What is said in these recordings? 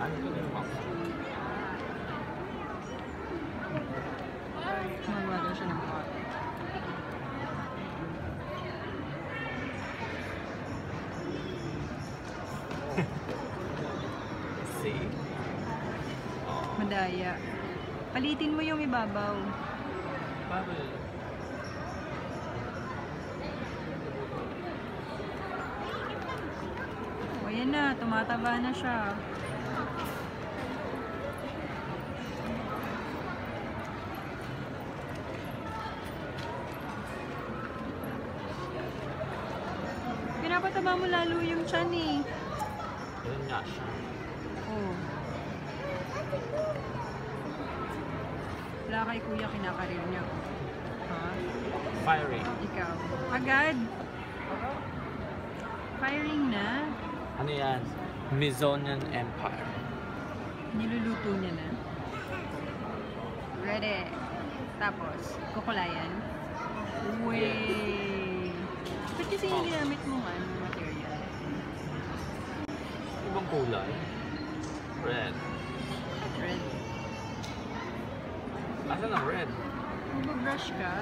Ano ko na yung map? Magawa daw siya ng pot. See? Oh. Madaya. Palitin mo yung ibabaw. Bubble. O, ayan na. Tumataba na siya. Pinapataba mo lalo yung tiyan eh. Yun nga siya. Oh. Wala kay kuya kinakarir niya. Ha? Firing. Ikaw. Agad. Firing na. Ano yan? Mizonian Empire. Niluluto niya na. Ready. Tapos, kukulayan. Way! Ba't kasi yung ginamit mong material? Ibang kulay. Red. Red. Asan ang red? Mag-brush ka.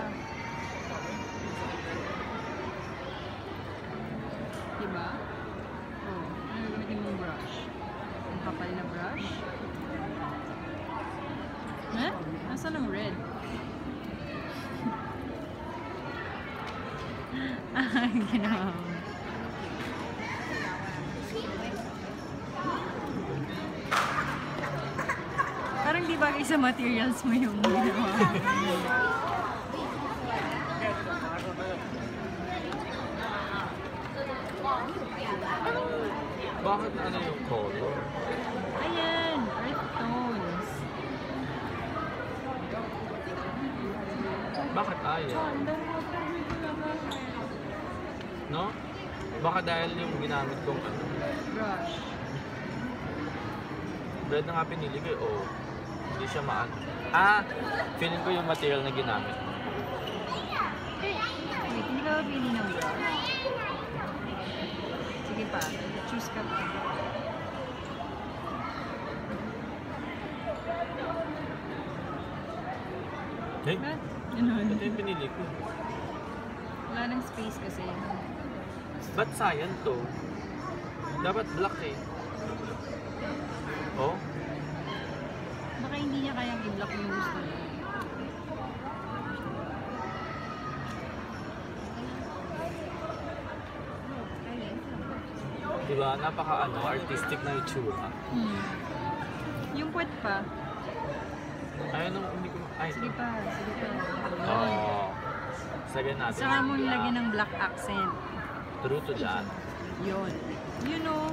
Diba? Oh, ano gamitin mong brush? Ang kapal na brush? Eh? Asan ang red? Ah, ginawa mo. Parang di bagay sa materials mo yung ginawa. Bakit ano yung color? Ayan, earth tones. Bakit ayaw? No? Baka dahil yung ginamit kong ano, Brush. red na nga pinili ko, oh. Hindi siya maano. Ah! Feeling ko yung material na ginamit. Wait, hindi ka ba pili ng brush? Sige pa, choose ka pa. Hey, Ba't? Ganun. ito yung pinili ko. Wala nang space kasi. Ba't cyan to? Dapat black eh. Oh? Baka hindi niya kayang i-block yung gusto niya. Diba? Napaka ano, artistic na itsura. Yung puwet pa. Ayun ang hindi ko... Ay, Sige pa, sige pa. oh. Sagyan natin. Saka mo yung lagyan ng black accent. True to that. Yun. You know.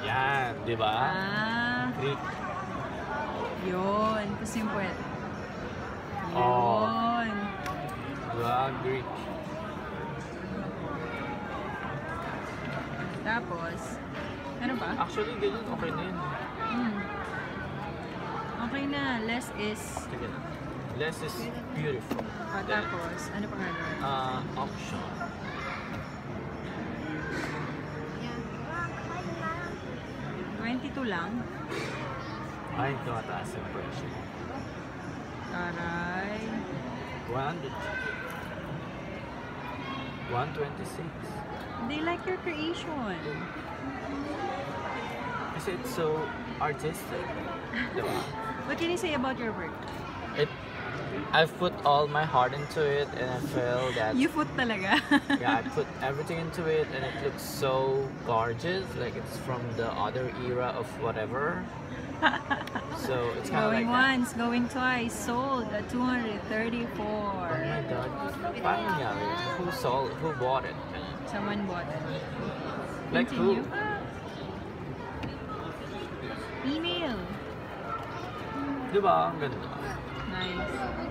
Yan, di ba? Ah, Greek. yun. Tapos yung puwet. Oh. Yun. Diba? Greek. Tapos, ano ba? Actually, ganyan. Okay na yun. Okay na. Less is... Sige na. Less is beautiful. Then, Tapos, ano pa nga gawin? option. $22 lang. Ay, tumataas yung presyo. Taray. 100. 126. They like your creation. Kasi it's so artistic. Diba? What can you say about your work? I've put all my heart into it and I feel that You put talaga. yeah, I put everything into it and it looks so gorgeous, like it's from the other era of whatever. So it's kind of like Going that. once, going twice, sold at 234. Oh my god. Paano nangyari? Who bought it? Someone bought it. Like Continue. who? Email. Diba? Ang ganda. Nice.